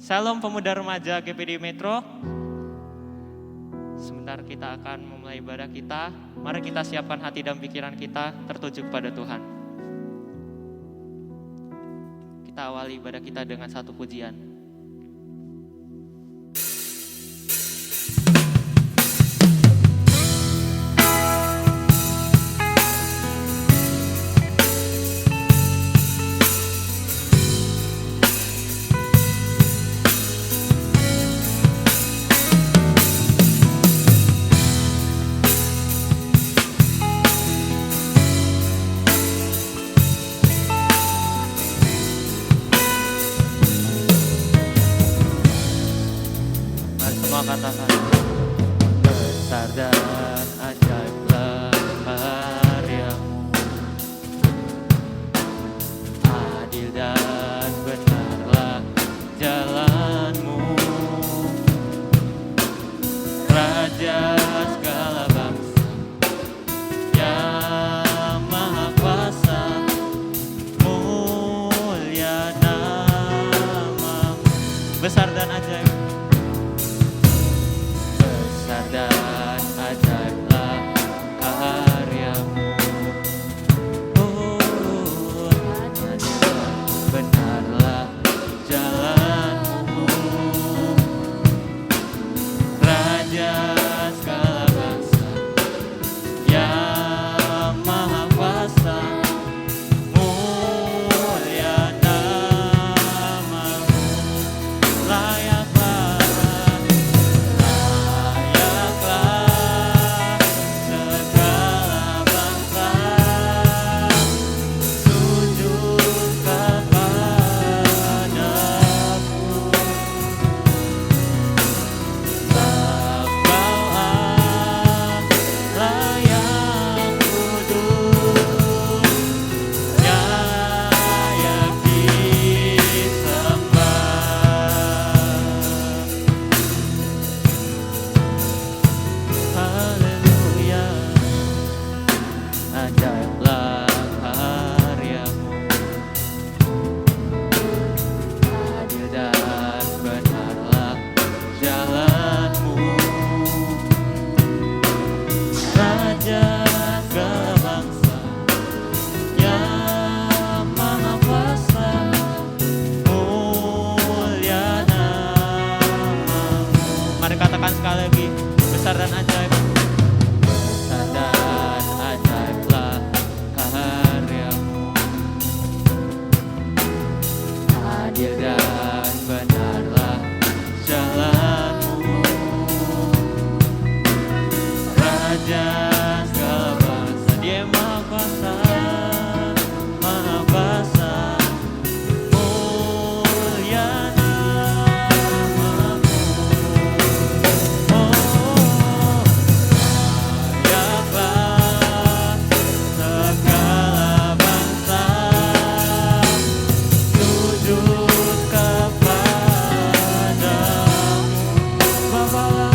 Shalom pemuda remaja GPD Metro. Sebentar kita akan memulai ibadah kita. Mari kita siapkan hati dan pikiran kita tertuju kepada Tuhan. Kita awali ibadah kita dengan satu pujian. Katakan besar dan ajaiblah karya-Mu, adil dan benarlah jalan-Mu, Raja segala bangsa yang maha kuasa, mulia nama-Mu. Besar dan ajaib, dan ajaiblah karya-Mu, adil dan benarlah jalan-Mu, Raja segala bangsa yang maha kuasa, mulia nama-Mu. Layaklah ajaiblah karya-Mu, adil dan benarlah jalan-Mu, Raja segala bangsa yang maha kuasa, mulia nama-Mu. Mari katakan sekali lagi, besar dan ajaib. Besar dan ajaiblah karya-Mu, adil dan benarlah jalan-Mu, Raja segala bangsa. Dia maha kuasa, maha kuasa, mulia nama-Mu. Layaklah segala bangsa sujud kepada-Mu. Bapalah,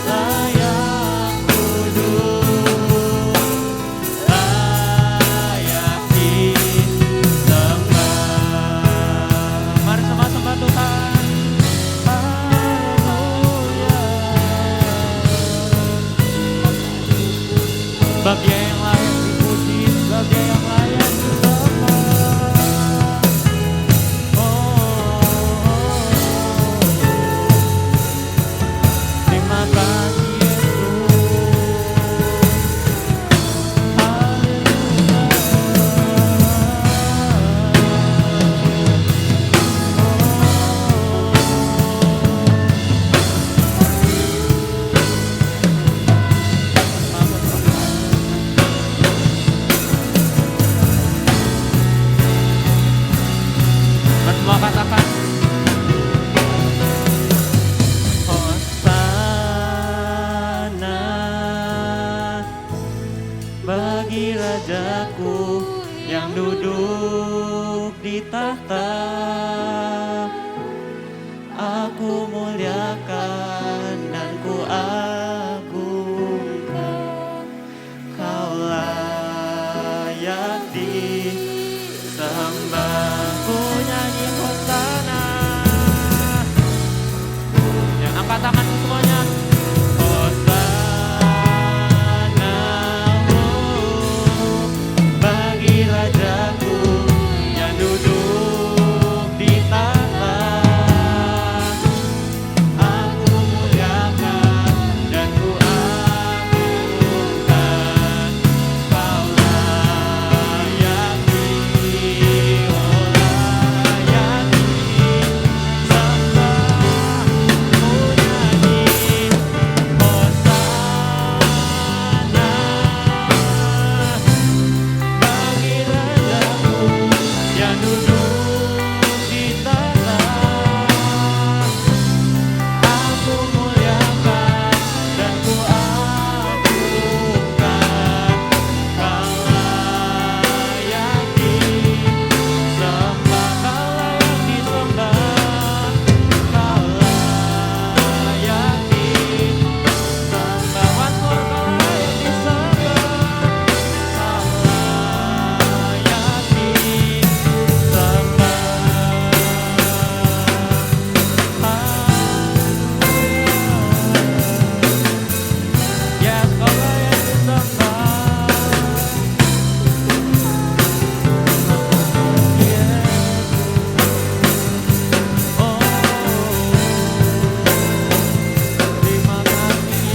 layak kudus, layak disembah. Mari sama sembah Tuhan. Haleluya. Sebab Dia yang layak dipuji, sebab Dia yang layak disembah. Terima kasih Yesus. Semua katakan Hosana bagi Rajaku yang duduk di tahta. Aku muliakan dan ku agungkan, Kau layak disembah. Angkat tanganmu semuanya. Hosana bagi Rajaku yang duduk di tahta. Aku muliakan dan ku agungkan. Kau layaki, oh layaki sembah nyanyi. Hosana bagi Rajaku yang duduk di tahta. Aku muliakan dan ku agungkan. Kau layaki sembah, kau layaki sembah, kau layaki sembah. Once more, kau layaki sembah, kau layaki sembah. Yes, kau layaki sembah. Oh, terima kasih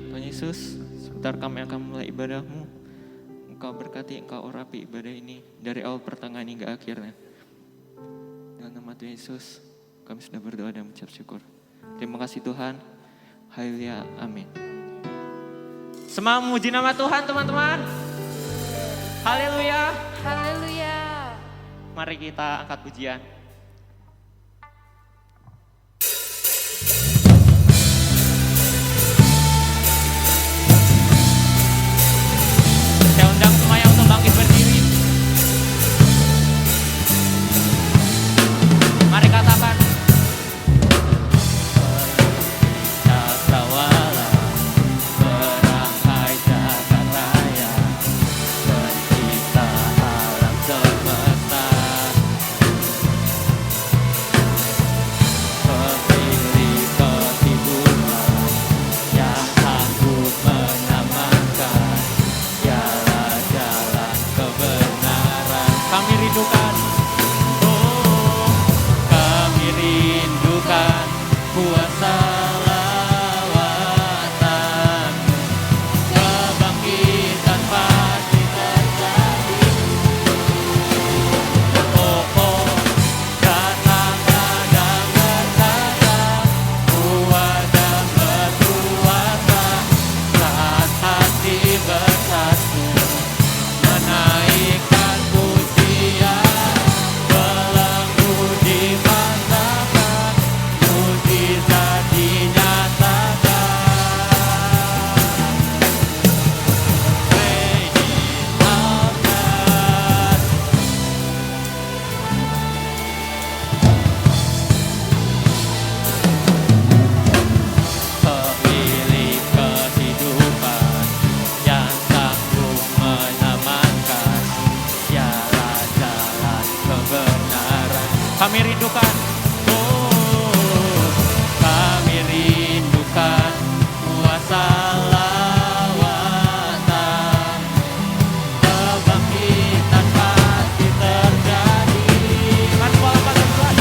Tuhan Yesus, sebentar kami akan mulai ibadahmu. Engkau berkati, Engkau urapi ibadah ini dari awal pertengahan hingga akhirnya. Dalam nama Tuhan Yesus, kami sudah berdoa dan mengucap syukur. Terima kasih Tuhan. Haleluya, amin. Semangat memuji nama Tuhan teman-teman. Haleluya. Haleluya. Mari kita angkat pujian. Saya undang semuanya untuk bangkit berdiri. Mari katakan. Cakrawala merangkai jagat raya, pencipta alam semesta. Kami rindukan, oh, kami rindukan kuasa lawatan, kebangkitan pasti terjadi. Mari bawa pada Tuhan.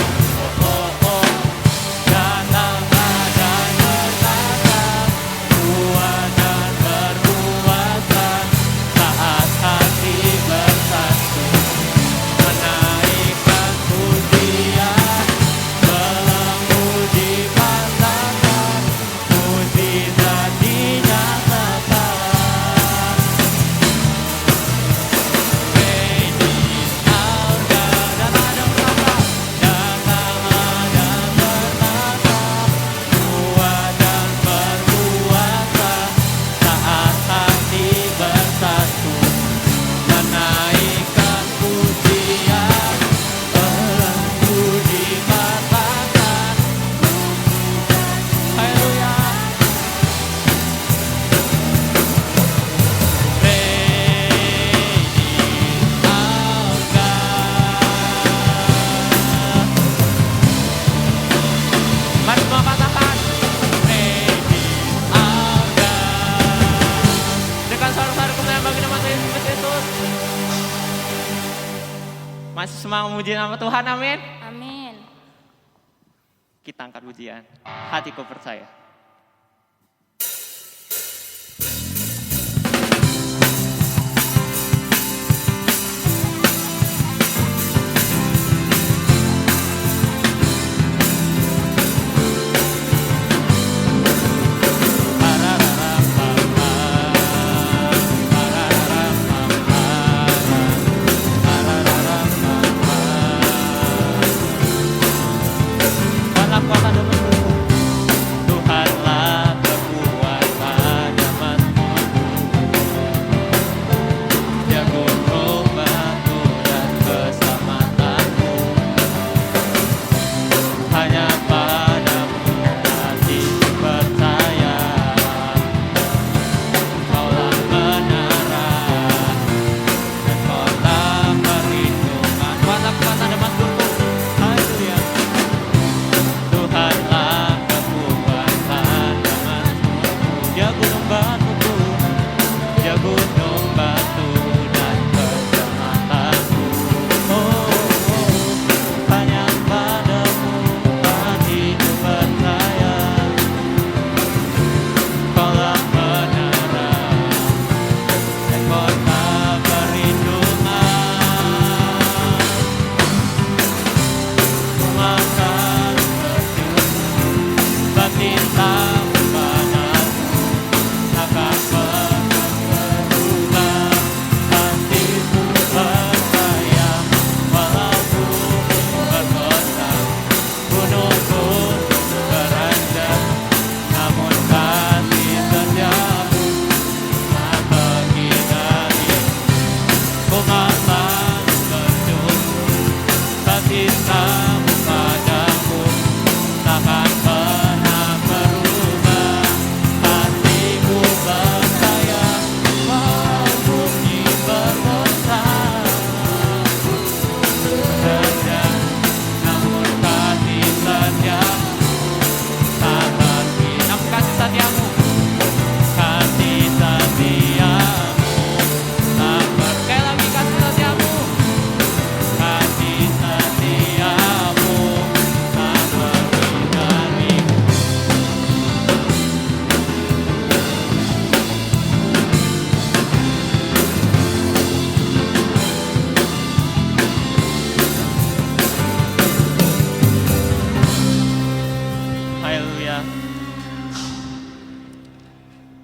Datanglah dan berkata, kuat dan berkuasa, saat hati bersatu, menaikkan pujian. Masih semangat memuji nama Tuhan, amin. Amin. Kita angkat pujian, hatiku percaya.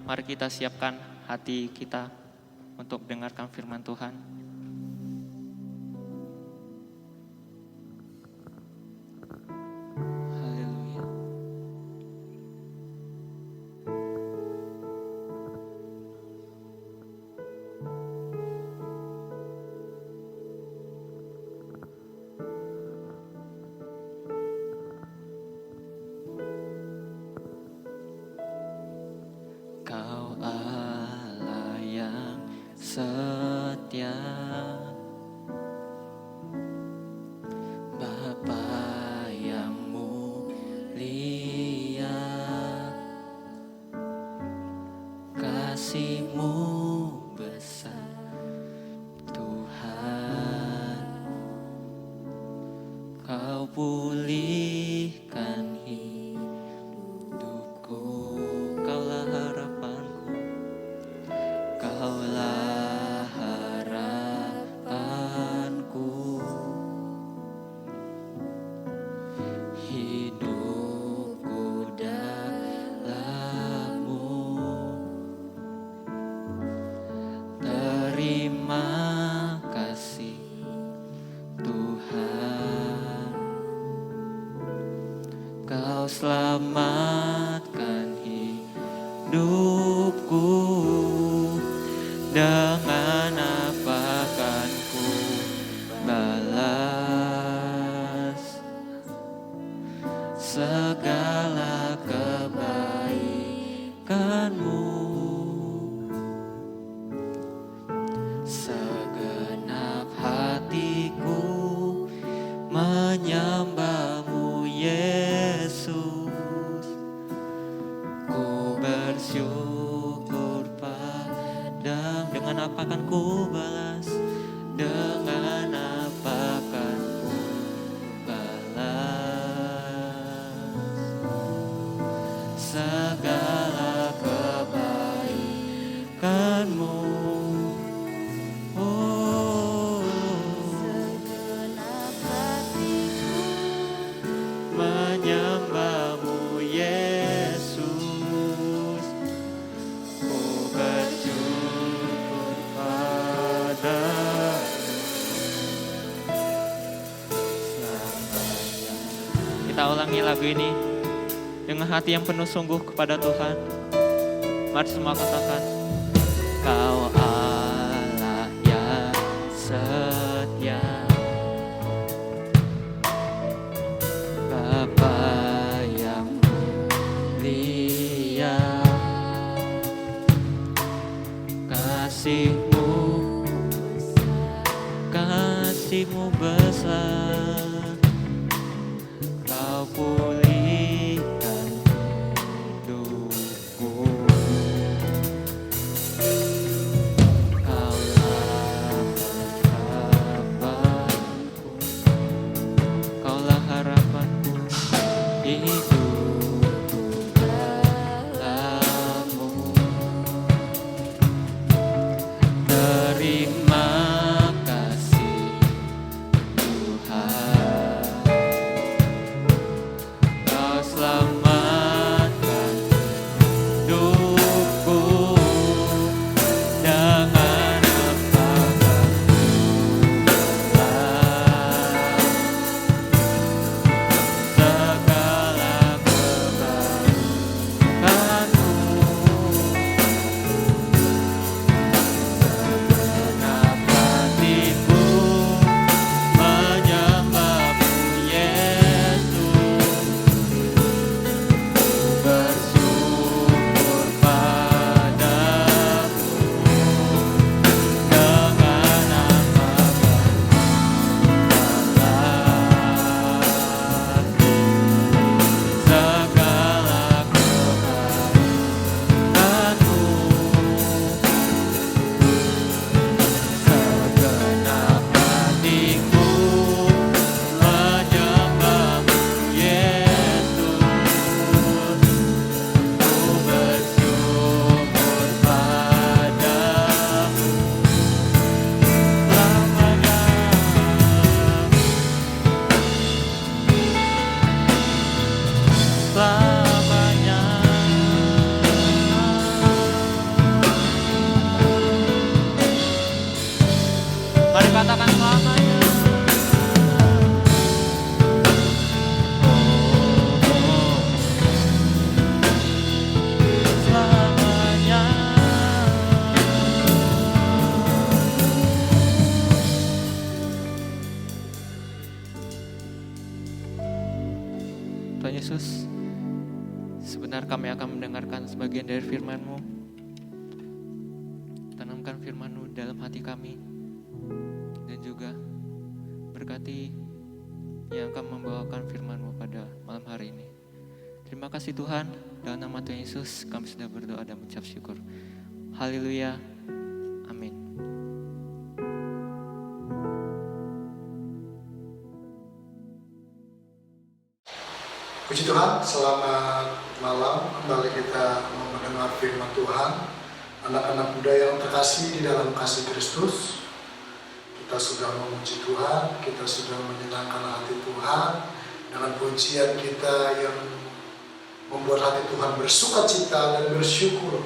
Mari kita siapkan hati kita untuk dengarkan firman Tuhan. Haleluya. Kau Allah yang setia, Bapa yang mulia, kasih-Mu besar Tuhan. Kau pulihkan hidupku, Kaulah harapanku, Kaulah harapanku. Hidupku dalam-Mu, terima kasih Tuhan. Kau selamatkan hidupku, dengan apa kan ku balas segala kebaikan-Mu. Segenap hatiku menyembah-Mu Yesus, kita ulangi lagu ini dengan hati yang penuh sungguh kepada Tuhan. Mari semua katakan, Kau Allah yang setia, Bapa yang mulia, kasih-Mu besar, Kau pulihkan hidupku. Kaulah harapanku, hidupku dalam-Mu. Terima kasih Tuhan, Kau selamatkan hidupku dengan apa-apa segala kebaikan-Mu. Segenap hatiku menyembah-Mu, Yesus. Bersyukur padamu dengan segala kebaikan-Mu. Segenap hatiku menyembah-Mu, Yesus. Ku bersyukur padamu selamanya. Selamanya. Mari katakan selamanya. Selamanya. Tuhan Yesus, sebentar kami akan mendengarkan sebagian dari firman-Mu. Tanamkan firman-Mu dalam hati kami, dan juga berkati yang akan membawakan firman-Mu pada malam hari ini. Terima kasih Tuhan, dalam nama Tuhan Yesus kami sudah berdoa dan mengucap syukur. Haleluya, amin. Puji Tuhan, selamat malam. Kembali kita mendengar firman Tuhan. Anak-anak muda yang terkasih di dalam kasih Kristus, kita sudah memuji Tuhan, kita sudah menyenangkan hati Tuhan dengan pujian kita yang membuat hati Tuhan bersukacita dan bersyukur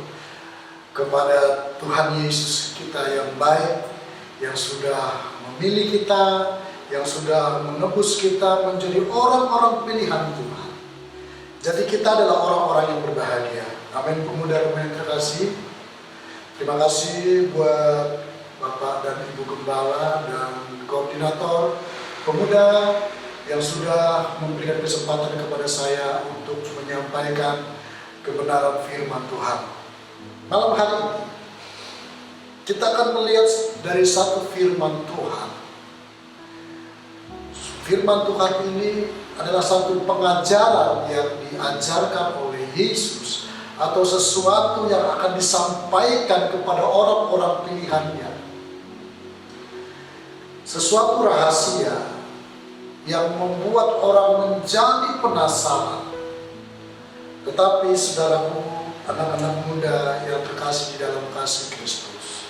kepada Tuhan Yesus kita yang baik, yang sudah memilih kita, yang sudah menebus kita menjadi orang-orang pilihan Tuhan. Jadi kita adalah orang-orang yang berbahagia. Amin. Pemuda-pemudi yang terkasih, terima kasih buat Bapak dan Ibu Gembala dan Koordinator Pemuda yang sudah memberikan kesempatan kepada saya untuk menyampaikan kebenaran firman Tuhan. Malam hari ini kita akan melihat dari satu firman Tuhan. Firman Tuhan ini adalah satu pengajaran yang diajarkan oleh Yesus atau sesuatu yang akan disampaikan kepada orang-orang pilihannya. Sesuatu rahasia yang membuat orang menjadi penasaran. Tetapi saudaraku, anak-anak muda yang terkasih di dalam kasih Kristus,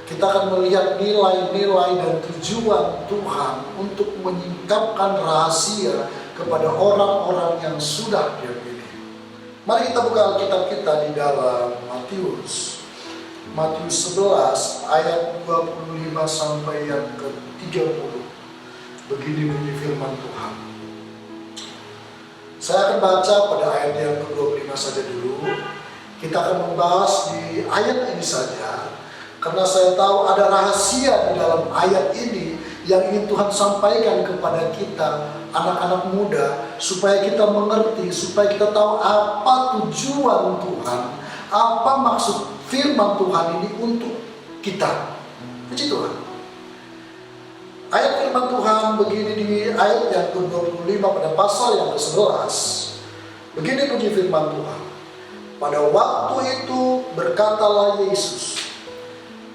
kita akan melihat nilai-nilai dan tujuan Tuhan untuk menyingkapkan rahasia kepada orang-orang yang sudah Dia pilih. Mari kita buka Alkitab kita di dalam Matius 11 ayat 25 sampai yang ke-30. Begini bunyi firman Tuhan. Saya akan baca pada ayat yang ke-25 saja dulu. Kita akan membahas di ayat ini saja, karena saya tahu ada rahasia di dalam ayat ini yang ingin Tuhan sampaikan kepada kita, anak-anak muda, supaya kita mengerti, supaya kita tahu apa tujuan Tuhan, apa maksud firman Tuhan ini untuk kita. Puji Tuhan. Ayat firman Tuhan begini di ayat yang ke-25 pada pasal yang ke-11. Begini bunyi firman Tuhan. Pada waktu itu berkatalah Yesus,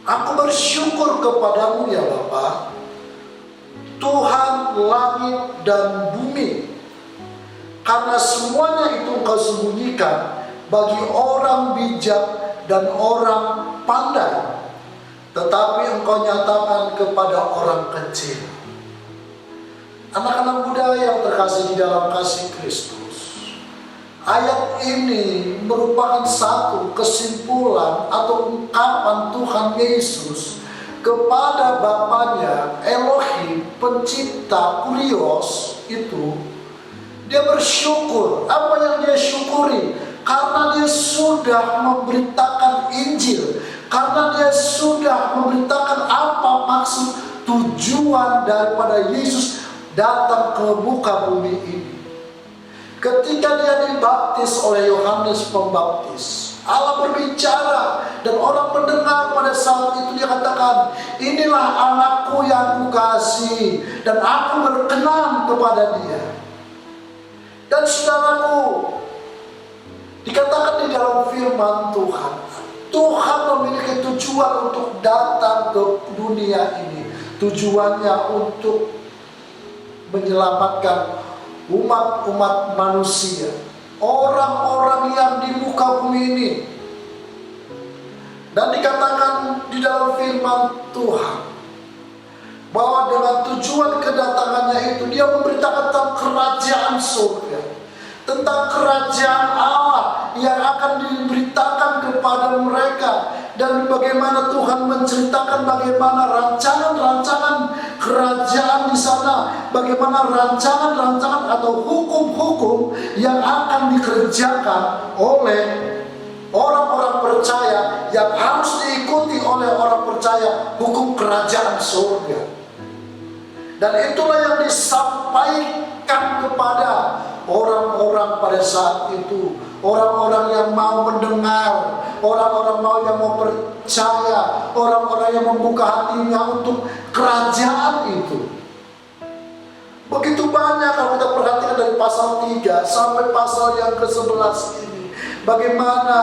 "Aku bersyukur kepadamu ya Bapa, Tuhan langit dan bumi, karena semuanya itu Engkau sembunyikan bagi orang bijak dan orang pandai, tetapi Engkau nyatakan kepada orang kecil." Anak-anak muda yang terkasih di dalam kasih Kristus, ayat ini merupakan satu kesimpulan atau ungkapan Tuhan Yesus kepada Bapaknya, Elohim, pencipta Kurios itu. Dia bersyukur. Apa yang dia syukuri? Karena dia sudah memberitakan Injil, karena dia sudah memberitakan apa maksud tujuan daripada Yesus datang ke muka bumi ini. Ketika dia dibaptis oleh Yohanes Pembaptis, Allah berbicara dan orang mendengar. Pada saat itu dia katakan, "Inilah anakku yang kukasihi dan aku berkenan kepada dia." Dan saudaraku, dikatakan di dalam firman Tuhan, Tuhan memiliki tujuan untuk datang ke dunia ini. Tujuannya untuk menyelamatkan umat-umat manusia, orang-orang yang di muka bumi ini. Dan dikatakan di dalam firman Tuhan bahwa dengan tujuan kedatangannya itu dia memberitakan tentang kerajaan surga, tentang kerajaan Allah yang akan diberitakan kepada mereka, dan bagaimana Tuhan menceritakan bagaimana rancangan-rancangan kerajaan di sana, bagaimana rancangan-rancangan atau hukum-hukum yang akan dikerjakan oleh orang-orang percaya, yang harus diikuti oleh orang percaya, hukum kerajaan surga. Dan itulah yang disampaikan kepada orang-orang pada saat itu, orang-orang yang mau mendengar, orang-orang yang mau percaya, orang-orang yang membuka hatinya untuk kerajaan itu. Begitu banyak kalau kita perhatikan dari pasal 3 sampai pasal yang ke-11 ini, bagaimana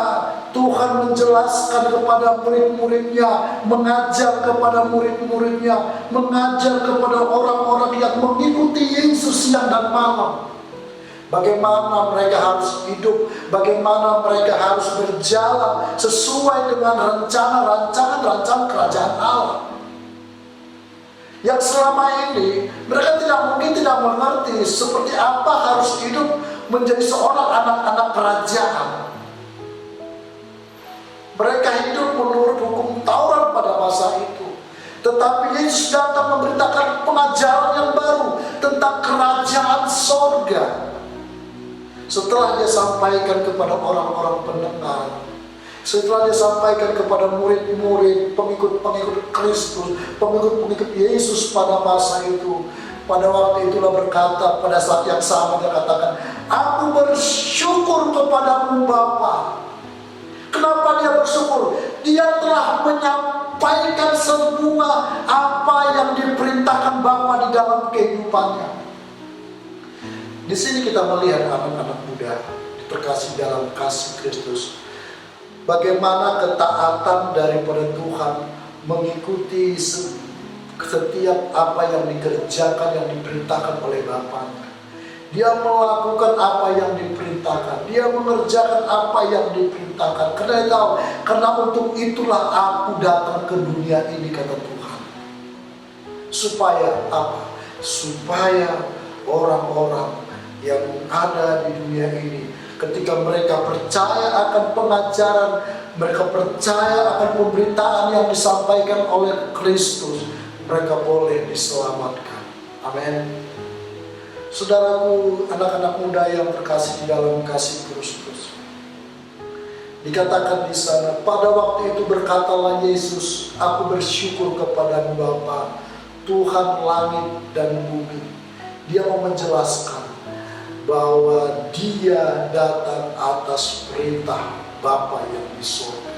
Tuhan menjelaskan kepada murid-muridnya, mengajar kepada murid-muridnya, mengajar kepada orang-orang yang mengikuti Yesus siang dan malam. Bagaimana mereka harus hidup, bagaimana mereka harus berjalan sesuai dengan rancangan kerajaan Allah. Yang selama ini mereka mungkin tidak mengerti seperti apa harus hidup menjadi seorang anak-anak kerajaan. Mereka hidup menurut hukum Taurat pada masa itu. Tetapi Yesus datang memberitakan pengajaran yang baru tentang kerajaan sorga. Setelah dia sampaikan kepada orang-orang pendengar, setelah dia sampaikan kepada murid-murid, pengikut-pengikut Kristus, pengikut-pengikut Yesus pada masa itu, pada waktu itulah berkata, pada saat yang sama dia katakan, "Aku bersyukur kepadamu Bapa." Kenapa dia bersyukur? Dia telah menyampaikan semua apa yang diperintahkan Bapa di dalam kehidupannya. Di sini kita melihat anak-anak muda terkasih dalam kasih Kristus, bagaimana ketaatan daripada Tuhan mengikuti setiap apa yang dikerjakan, yang diperintahkan oleh Bapaknya. Dia melakukan apa yang diperintahkan, dia mengerjakan apa yang diperintahkan. Karena dia tahu, karena untuk itulah aku datang ke dunia ini, kata Tuhan. Supaya apa? Supaya orang-orang yang ada di dunia ini, ketika mereka percaya akan pengajaran, mereka percaya akan pemberitaan yang disampaikan oleh Kristus, mereka boleh diselamatkan. Amin. Saudaraku, anak-anak muda yang terkasih di dalam kasih Kristus. Dikatakan di sana, pada waktu itu berkatalah Yesus, aku bersyukur kepada Bapa, Tuhan langit dan bumi. Dia mau menjelaskan bahwa dia datang atas perintah Bapa yang di surga.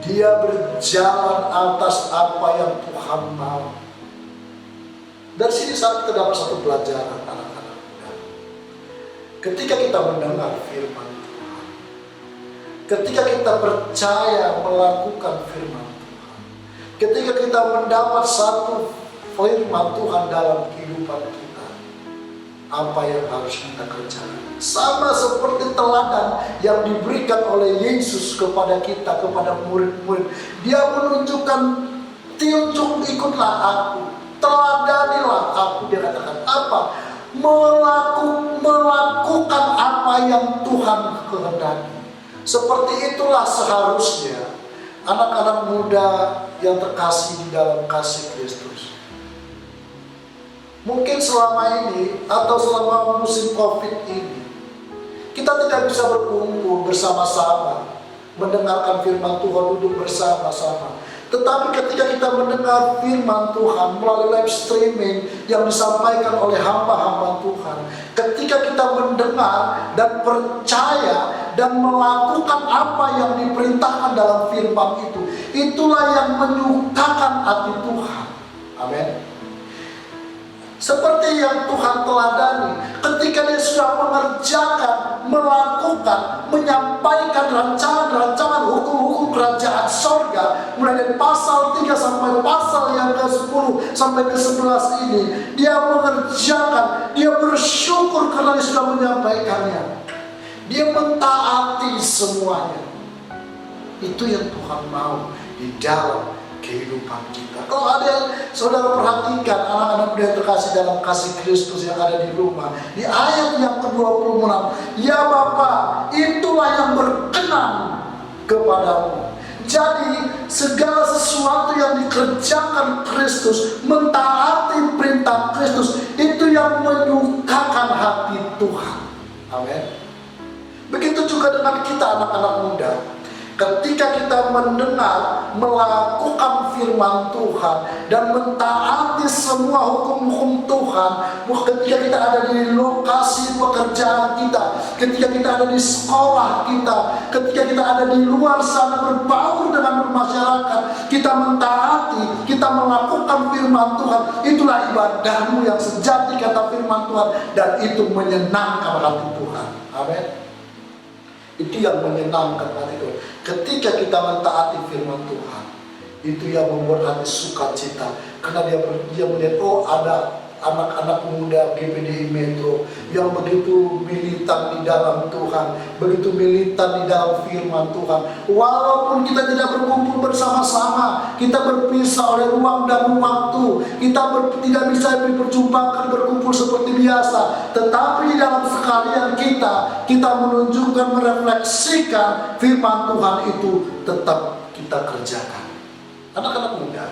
Dia berjalan atas apa yang Tuhan mau. Dari sini saat kita dapat satu pelajaran anak-anak muda. Ketika kita mendengar firman Tuhan, ketika kita percaya melakukan firman Tuhan, ketika kita mendapat satu firman Tuhan dalam kehidupan kita, apa yang harus kita kerjakan? Sama seperti teladan yang diberikan oleh Yesus kepada kita, kepada murid-murid. Dia menunjukkan, tunjuk ikutlah aku, teladanilah aku. Dia katakan apa? Melakukan apa yang Tuhan kehendaki. Seperti itulah seharusnya anak-anak muda yang terkasih di dalam kasih Kristus. Mungkin selama ini atau selama musim COVID ini, kita tidak bisa berkumpul bersama-sama, mendengarkan firman Tuhan, duduk bersama-sama. Tetapi ketika kita mendengar firman Tuhan melalui live streaming yang disampaikan oleh hamba-hamba Tuhan, ketika kita mendengar dan percaya dan melakukan apa yang diperintahkan dalam firman itu, itulah yang menyukakan hati Tuhan. Amin. Seperti yang Tuhan teladani ketika dia sudah mengerjakan, melakukan, menyampaikan rancangan-rancangan hukum-hukum kerajaan sorga, mulai dari pasal 3 sampai pasal yang ke-10 sampai ke-11 ini, dia mengerjakan, dia bersyukur karena dia sudah menyampaikannya, dia mentaati semuanya. Itu yang Tuhan mau di dalam kehidupan kita. Kalau ada yang saudara perhatikan, anak-anak muda yang terkasih dalam kasih Kristus yang ada di rumah, di ayat yang ke-26, ya Bapa, itulah yang berkenan kepadamu. Jadi segala sesuatu yang dikerjakan Kristus, mentaati perintah Kristus, itu yang menyukakan hati Tuhan. Amin. Begitu juga dengan kita anak-anak muda. Ketika kita mendengar, melakukan firman Tuhan dan mentaati semua hukum-hukum Tuhan, ketika kita ada di lokasi pekerjaan kita, ketika kita ada di sekolah kita, ketika kita ada di luar sana berbaur dengan masyarakat, kita mentaati, kita melakukan firman Tuhan, itulah ibadahmu yang sejati, kata firman Tuhan, dan itu menyenangkan hati Tuhan. Amin. Itu yang menyenangkan hati Tuhan. Ketika kita mentaati firman Tuhan, itu yang membuat hati sukacita. Karena dia melihat, oh ada anak-anak muda GPDI Metro yang begitu militan di dalam Tuhan, begitu militan di dalam firman Tuhan. Walaupun kita tidak berkumpul bersama-sama, kita berpisah oleh ruang dan waktu, kita tidak bisa diperjumpakan berkumpul seperti biasa, tetapi di dalam sekalian kita menunjukkan, merefleksikan firman Tuhan itu tetap kita kerjakan. Anak-anak muda,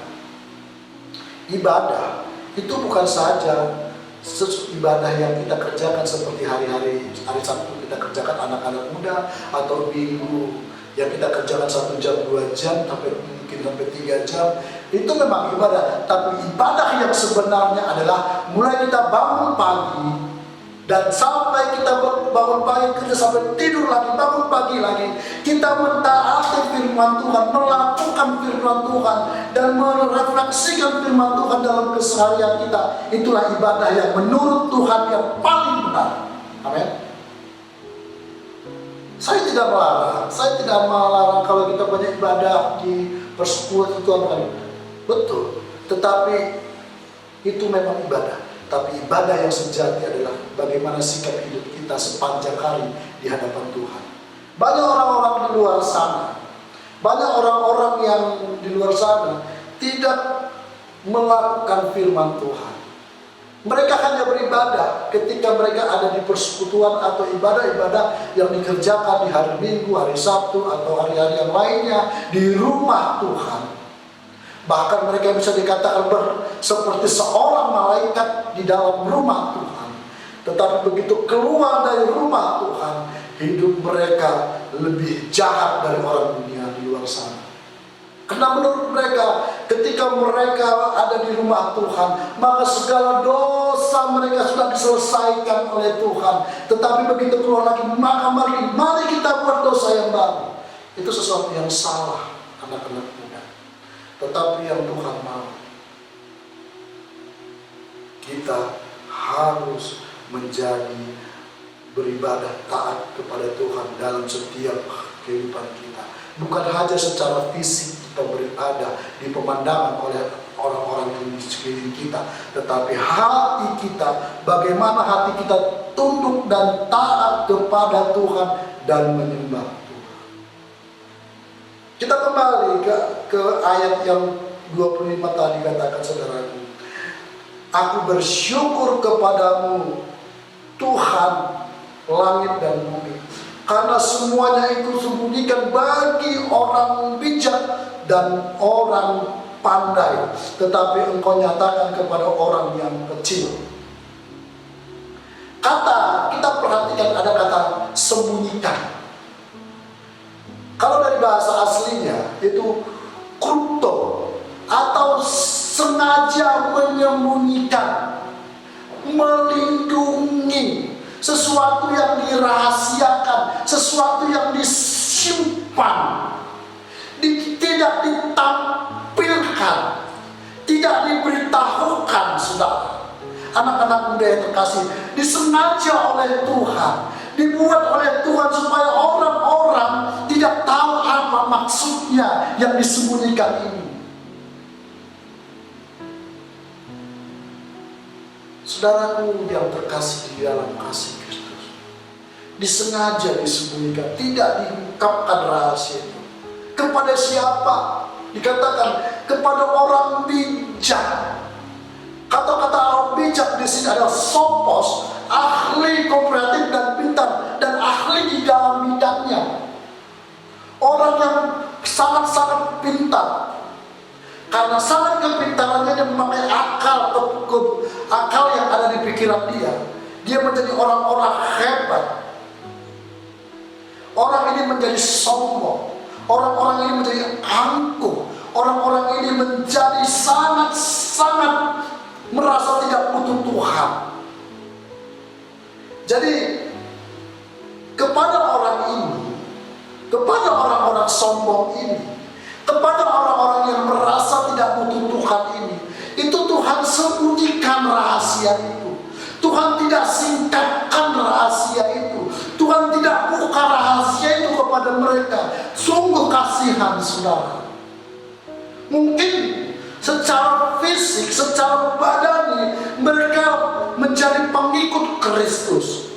ibadah itu bukan saja ibadah yang kita kerjakan seperti hari Sabtu kita kerjakan anak-anak muda, atau minggu yang kita kerjakan 1 jam 2 jam mungkin sampai 3 jam. Itu memang ibadah, tapi ibadah yang sebenarnya adalah mulai kita bangun pagi dan sampai kita bangun pagi, kita sampai tidur lagi, bangun pagi lagi, kita mentaati firman Tuhan, melakukan firman Tuhan, dan merefleksikan firman Tuhan dalam keseharian kita. Itulah ibadah yang menurut Tuhan yang paling benar. Amin. Saya tidak melarang kalau kita banyak ibadah di persekutuan Tuhan. Betul, tetapi itu memang ibadah. Tapi ibadah yang sejati adalah bagaimana sikap hidup kita sepanjang hari di hadapan Tuhan. Banyak orang-orang di luar sana, banyak orang-orang yang di luar sana tidak melakukan firman Tuhan. Mereka hanya beribadah ketika mereka ada di persekutuan atau ibadah-ibadah yang dikerjakan di hari Minggu, hari Sabtu, atau hari-hari yang lainnya di rumah Tuhan. Bahkan mereka bisa dikatakan seperti seorang malaikat di dalam rumah Tuhan. Tetapi begitu keluar dari rumah Tuhan, hidup mereka lebih jahat dari orang dunia di luar sana. Karena menurut mereka, ketika mereka ada di rumah Tuhan, maka segala dosa mereka sudah diselesaikan oleh Tuhan. Tetapi begitu keluar lagi, maka mari kita buat dosa yang baru. Itu sesuatu yang salah, anak-anak muda. Tetapi yang Tuhan mau, kita harus menjadi beribadah taat kepada Tuhan dalam setiap kehidupan kita. Bukan hanya secara fisik kita beribadah di pemandangan oleh orang-orang di sekeliling kita, tetapi hati kita, bagaimana hati kita tunduk dan taat kepada Tuhan dan menyembah Tuhan. Kita kembali ke ayat yang 25 tadi, katakan saudaraku, aku bersyukur kepadamu Tuhan langit dan bumi, karena semuanya itu sembunyikan bagi orang bijak dan orang pandai, tetapi engkau nyatakan kepada orang yang kecil. Kita perhatikan ada kata sembunyikan. Kalau dari bahasa aslinya itu krypto, atau sengaja menyembunyikan, melindungi sesuatu yang dirahasiakan, sesuatu yang disimpan, tidak ditampilkan, tidak diberitahukan. Saudara, anak-anak muda yang terkasih, disengaja oleh Tuhan, dibuat oleh Tuhan supaya orang-orang tidak tahu apa maksudnya yang disembunyikan ini. Saudaraku yang terkasih di dalam kasih Kristus, disengaja disembunyikan, tidak diungkapkan rahasia itu. Kepada siapa? Dikatakan kepada orang bijak. Kata-kata orang bijak di sini adalah sophos, ahli, kooperatif dan pintar, dan ahli di dalam bidangnya. Orang yang sangat-sangat pintar. Karena sangat kepintarannya dia memakai akal yang ada di pikiran dia. Dia menjadi orang-orang hebat. Orang ini menjadi sombong. Orang-orang ini menjadi angkuh. Orang-orang ini menjadi sangat-sangat merasa tidak butuh Tuhan. Jadi kepada orang ini, kepada orang-orang sombong ini, kepada orang-orang yang merasa tidak butuh Tuhan ini, itu Tuhan sembunyikan rahasia itu. Tuhan tidak singkapkan rahasia itu. Tuhan tidak buka rahasia itu kepada mereka. Sungguh kasihan saudara. Mungkin secara fisik, secara badani mereka menjadi pengikut Kristus.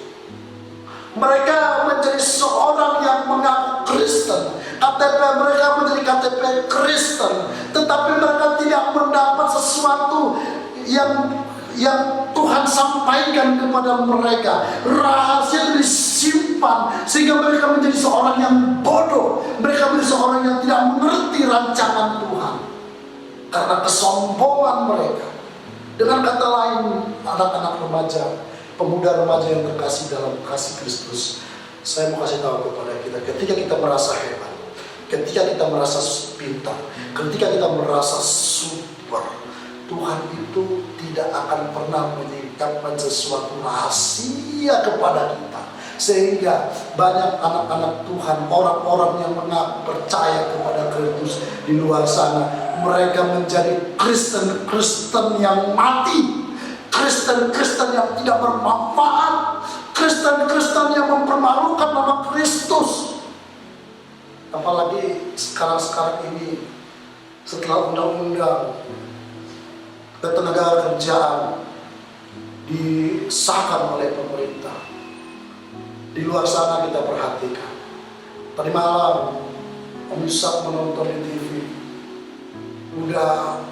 Mereka menjadi seorang yang mengaku Kristen. KTP mereka menjadi KTP Kristen, tetapi mereka tidak mendapat sesuatu yang Tuhan sampaikan kepada mereka. Rahasia itu disimpan sehingga mereka menjadi seorang yang bodoh. Mereka menjadi seorang yang tidak mengerti rancangan Tuhan karena kesombongan mereka. Dengan kata lain, anak-anak remaja, pemuda remaja yang terkasih dalam kasih Kristus, saya mau kasih tahu kepada kita, ketika kita merasa hebat, ketika kita merasa pintar, ketika kita merasa super, Tuhan itu tidak akan pernah menyingkapkan sesuatu rahasia kepada kita. Sehingga banyak anak-anak Tuhan, orang-orang yang mengaku percaya kepada Kristus di luar sana, mereka menjadi Kristen-Kristen yang mati, Kristen-Kristen yang tidak bermanfaat, Kristen-Kristen yang mempermalukan nama Kristus. Apalagi sekarang ini, setelah undang-undang ketenagakerjaan disahkan oleh pemerintah, di luar sana kita perhatikan. Tadi malam Om Yusak menonton di TV, udah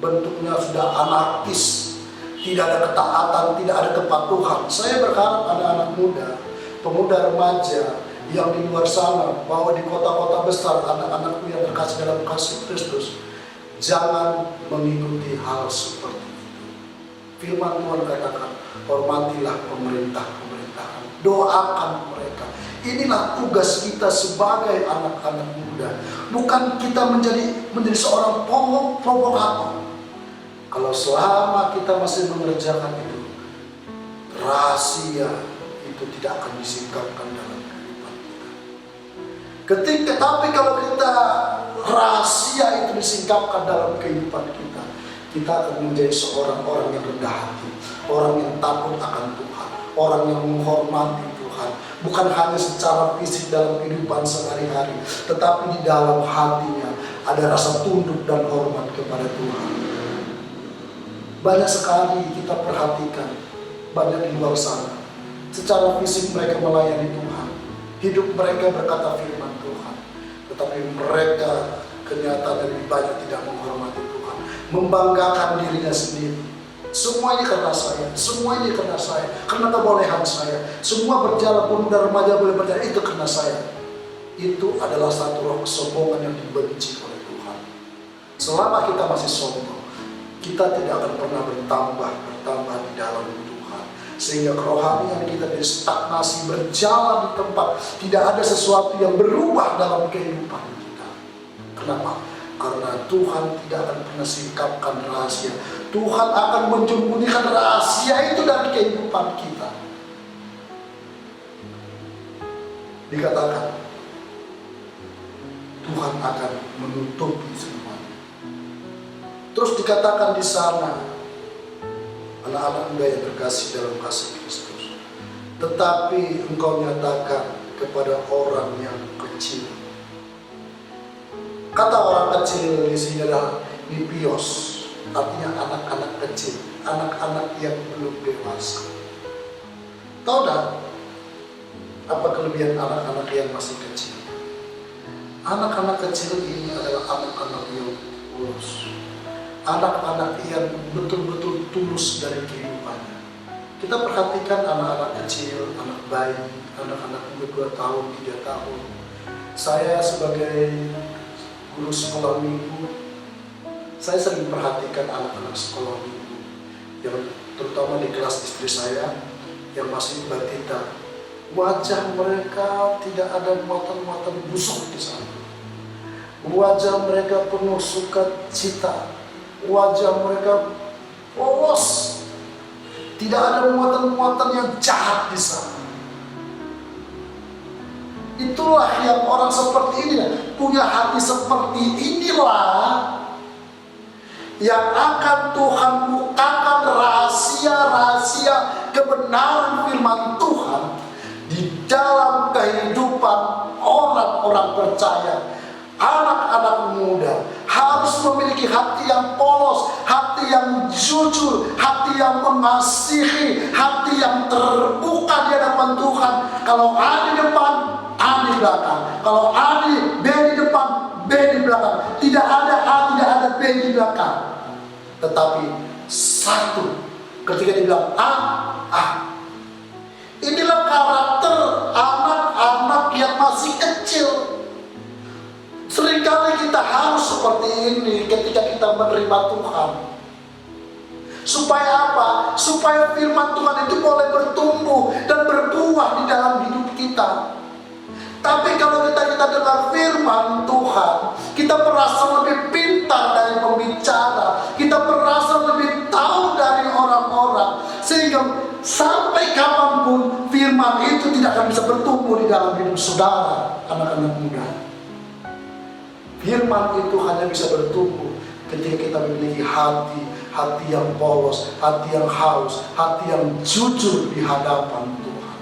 bentuknya sudah anarkis, tidak ada ketaatan, tidak ada kepatuhan. Saya berharap anak-anak muda, pemuda remaja yang di luar sana, bahwa di kota-kota besar, anak-anakku yang terkasih dalam kasih Kristus, jangan mengikuti hal seperti itu. Firman Tuhan katakan, hormatilah pemerintah-pemerintahan, doakan mereka. Inilah tugas kita sebagai anak-anak muda. Bukan kita menjadi seorang provokator. Kalau selama kita masih mengerjakan itu, rahasia itu tidak akan disingkapkan dalam kehidupan kita. Tapi kalau kita rahasia itu disingkapkan dalam kehidupan kita akan menjadi seorang orang yang rendah hati, orang yang takut akan Tuhan, orang yang menghormati Tuhan. Bukan hanya secara fisik dalam kehidupan sehari-hari, tetapi di dalam hatinya ada rasa tunduk dan hormat kepada Tuhan. Banyak sekali kita perhatikan, banyak di luar sana, secara fisik mereka melayani Tuhan, hidup mereka berkata firman Tuhan, tetapi mereka kenyataan lebih banyak tidak menghormati Tuhan, membanggakan dirinya sendiri. Semuanya karena saya, semuanya karena saya, karena kebolehan saya, semua berjalan, pemuda remaja boleh berjalan, itu karena saya. Itu adalah satu roh kesombongan yang dibenci oleh Tuhan. Selama kita masih sombong, kita tidak akan pernah bertambah di dalam Tuhan. Sehingga kerohanian kita jadi stagnasi, berjalan di tempat, tidak ada sesuatu yang berubah dalam kehidupan kita. Kenapa? Karena Tuhan tidak akan pernah singkapkan rahasia. Tuhan akan menjembunyikan rahasia itu dari kehidupan kita. Dikatakan, Tuhan akan menutupi semua. Terus dikatakan di sana, anak-anak muda yang terkasih dalam kasih Kristus, tetapi engkau nyatakan kepada orang yang kecil. Kata orang kecil di sini adalah Nipios, artinya anak-anak kecil, anak-anak yang belum dewasa. Tahu tak apa kelebihan anak-anak yang masih kecil? Anak-anak kecil ini adalah anak-anak yang tulus, anak-anak yang betul-betul tulus dari kehidupannya. Kita perhatikan anak-anak kecil, anak bayi, anak-anak umur 2 tahun, 3 tahun. Saya sebagai guru sekolah minggu, saya sering perhatikan anak-anak sekolah minggu, yang terutama di kelas istri saya yang masih batita. Wajah mereka tidak ada muatan-muatan busuk di sana. Wajah mereka penuh sukacita. Wajah mereka polos. Tidak ada muatan-muatan yang jahat di sana. Itulah yang orang seperti ini, punya hati seperti inilah yang akan Tuhan bukakan rahasia-rahasia kebenaran firman Tuhan di dalam kehidupan orang-orang percaya. Anak-anak muda harus memiliki hati yang polos, hati yang jujur, hati yang mengasihi, hati yang terbuka di hadapan Tuhan. Kalau A di depan, A di belakang. Kalau A B di depan, B di belakang. Tidak ada A, tidak ada B di belakang. Tetapi satu, ketika dibilang A, A. Inilah karakter anak-anak yang masih kecil. Seringkali kita harus seperti ini ketika kita menerima Tuhan. Supaya apa? Supaya firman Tuhan itu boleh bertumbuh dan berbuah di dalam hidup kita. Tapi kalau kita dengar firman Tuhan, kita merasa lebih pintar dari pembicara, kita merasa lebih tahu dari orang-orang, sehingga sampai kapanpun firman itu tidak akan bisa bertumbuh di dalam hidup saudara, anak-anak muda. Firman itu hanya bisa bertumbuh ketika kita memiliki hati yang polos, hati yang haus, hati yang jujur di hadapan Tuhan.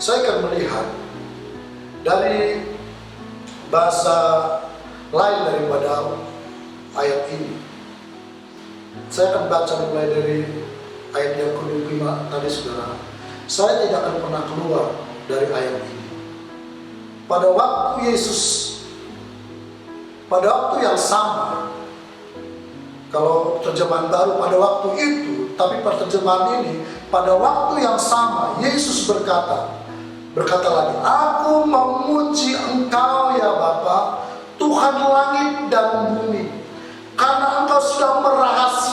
Saya akan melihat dari bahasa lain daripada ayat ini. Saya akan baca mulai dari ayat yang ke-25 tadi, saudara. Saya tidak akan pernah keluar dari ayat ini. Pada waktu pada waktu yang sama, kalau terjemahan baru pada waktu itu, tapi terjemahan ini pada waktu yang sama, Yesus berkata lagi, aku memuji Engkau ya Bapa, Tuhan langit dan bumi, karena Engkau sudah merahasiakan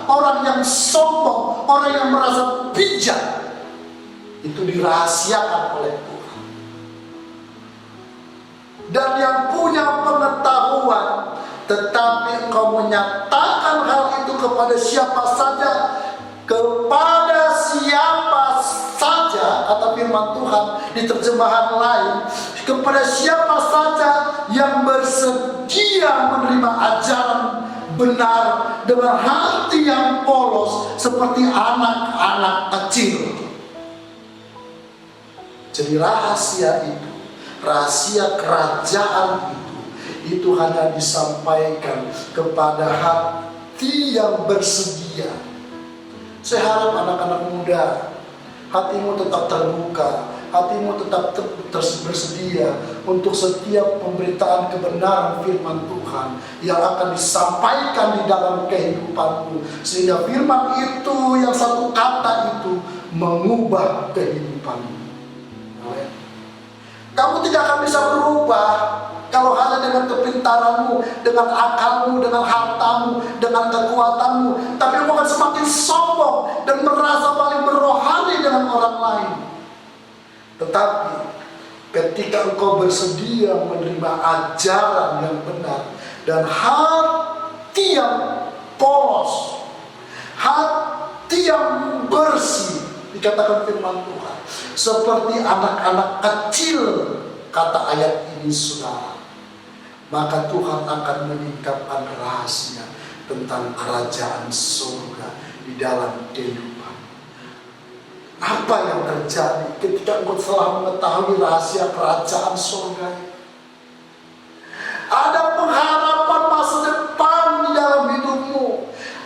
orang yang sombong, orang yang merasa bijak, itu dirahasiakan oleh Tuhan. Dan yang punya pengetahuan, tetapi engkau menyatakan hal itu kepada siapa saja, kata firman Tuhan di terjemahan lain, kepada siapa saja yang bersedia menerima ajaran benar dengan hati yang polos seperti anak-anak kecil. Jadi rahasia itu, rahasia kerajaan itu hanya disampaikan kepada hati yang bersedia. Saya harap anak-anak muda, hatimu tetap terbuka, hatimu tetap bersedia untuk setiap pemberitaan kebenaran firman Tuhan yang akan disampaikan di dalam kehidupanmu, sehingga firman itu, yang satu kata itu, mengubah kehidupanmu. Kamu tidak akan bisa berubah kalau hanya dengan kepintaranmu, dengan akalmu, dengan hartamu, dengan kekuatanmu. Tapi kamu akan semakin sombong dan merasa paling berrohani dengan orang lain. Tetapi ketika engkau bersedia menerima ajaran yang benar dan hati yang polos, hati yang bersih, dikatakan firman Tuhan, seperti anak-anak kecil, kata ayat ini saudara, maka Tuhan akan menyingkapkan rahasia tentang kerajaan surga di dalam kehidupan. Apa yang terjadi ketika engkau telah mengetahui rahasia kerajaan surga? Ada pengharapan masa depan di dalam hidupmu.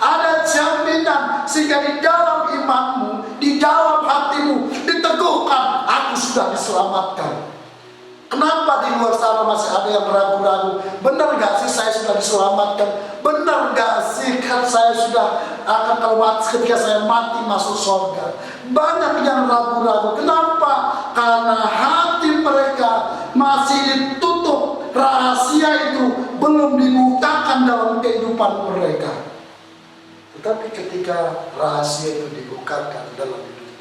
Ada jaminan sehingga di dalam imanmu, di dalam hatimu diteguhkan, aku sudah diselamatkan. Kenapa di luar sana masih ada yang ragu-ragu? Benar gak sih saya sudah diselamatkan? Benar gak sih kan saya sudah akan kalau mati, ketika saya mati masuk surga? Banyak yang ragu-ragu. Kenapa? Karena hati mereka masih ditutup. Rahasia itu belum dibukakan dalam kehidupan mereka. Tetapi ketika rahasia itu dibukakan dalam hidup,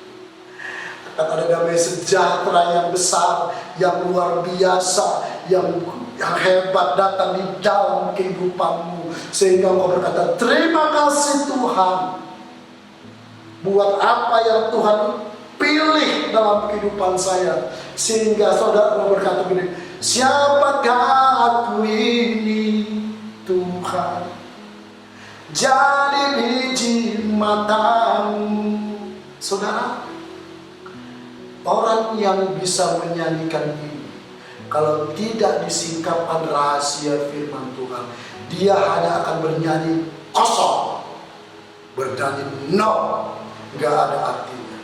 akan ada damai sejahtera yang besar, yang luar biasa, yang hebat datang di dalam kehidupanmu, sehingga engkau berkata, terima kasih Tuhan buat apa yang Tuhan pilih dalam kehidupan saya. Sehingga saudara berkata begini, siapakah aku ini Tuhan, jadi biji matamu. Saudara, orang yang bisa menyanyikan ini, kalau tidak disingkapkan rahasia firman Tuhan, dia hanya akan bernyanyi kosong, bernyanyi gak ada artinya.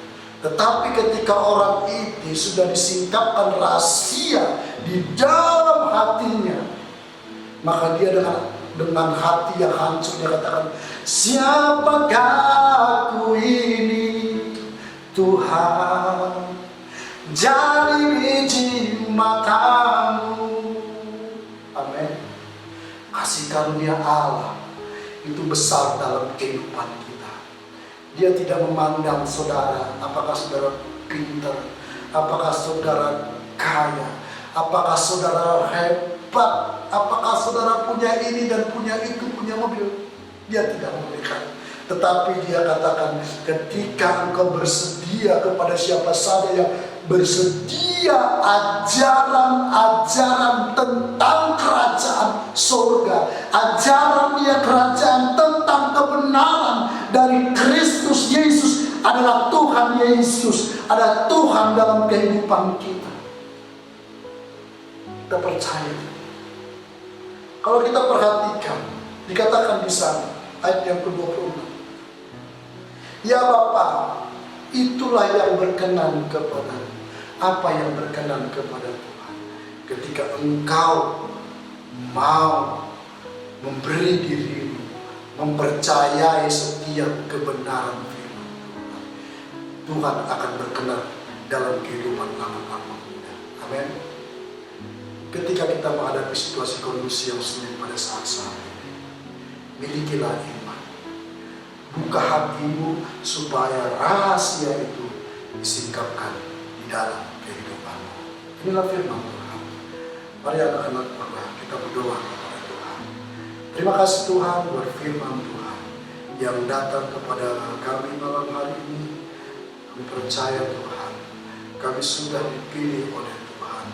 Tetapi ketika orang itu sudah disingkapkan rahasia di dalam hatinya, maka dia dengan hati yang hancur, dia katakan, siapakah aku ini Tuhan, jadi biji matamu. Amin. Kasih karunia Allah itu besar dalam kehidupan kita. Dia tidak memandang saudara, apakah saudara pintar, apakah saudara kaya, apakah saudara hebat, apakah saudara punya ini dan punya itu, punya mobil. Dia tidak memberikan. Tetapi dia katakan, ketika engkau bersedia kepada siapa saja yang bersedia ajaran-ajaran tentang kerajaan surga, ajaran kerajaan tentang kebenaran dari Kristus Yesus, adalah Tuhan Yesus, ada Tuhan dalam kehidupan kita. Kita percaya. Kalau kita perhatikan, dikatakan di sana ayat yang ke-26, ya Bapa, itulah yang berkenan kepada, apa yang berkenan kepada Tuhan, ketika engkau mau memberi dirimu, mempercayai setiap kebenaran firman Tuhan, Tuhan akan berkenan dalam kehidupan anak-anak muda. Amin. Ketika kita menghadapi situasi kondisi yang sulit pada saat ini, milikilah iman. buka hatimu supaya rahasia itu disingkapkan di dalam kehidupanmu. Inilah firman Tuhan. Mari anak-anak kita berdoa kepada Tuhan. Terima kasih Tuhan buat firman Tuhan yang datang kepada kami malam hari ini. Kami percaya Tuhan, kami sudah dipilih oleh Tuhan.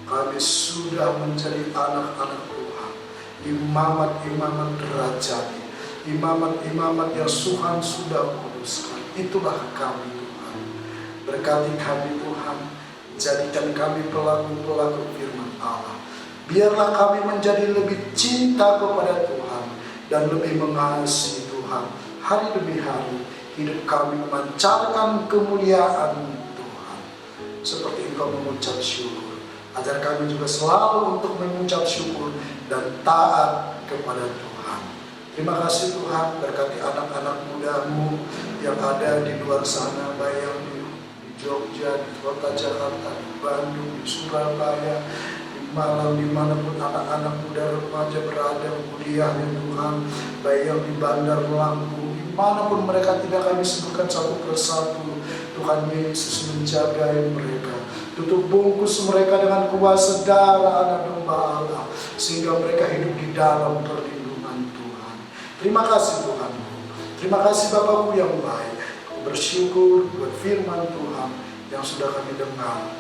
Kami sudah menjadi anak-anak Tuhan. Imamat-imamat derajati, imamat-imamat yang Tuhan sudah kuduskan. Itulah kami Tuhan. Berkati kami Tuhan, jadikan kami pelaku-pelaku firman Allah. Biarlah kami menjadi lebih cinta kepada Tuhan dan lebih mengasihi Tuhan. Hari demi hari hidup kami memancarkan kemuliaan Tuhan. Seperti Engkau mengucap syukur. Ajar kami juga selalu untuk mengucap syukur dan taat kepada Tuhan. Terima kasih Tuhan, berkati anak-anak mudamu yang ada di luar sana, baik yang di Jogja, di kota Jakarta, di Bandung, di Surabaya, di Malang, dimanapun anak-anak muda remaja berada kuliah ya Tuhan, baik yang di Bandar Lampung, dimanapun mereka tidak kami sebutkan satu persatu. Tuhan Yesus menjaga mereka, tutup bungkus mereka dengan kuasa darah anak domba Allah, sehingga mereka hidup di dalam perlindungan Tuhan. Terima kasih Tuhan. Terima kasih Bapakku yang baik. Aku bersyukur buat firman Tuhan yang sudah kami dengar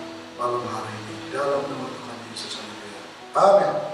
malam hari ini. Dalam nama Tuhan Yesus. Amin.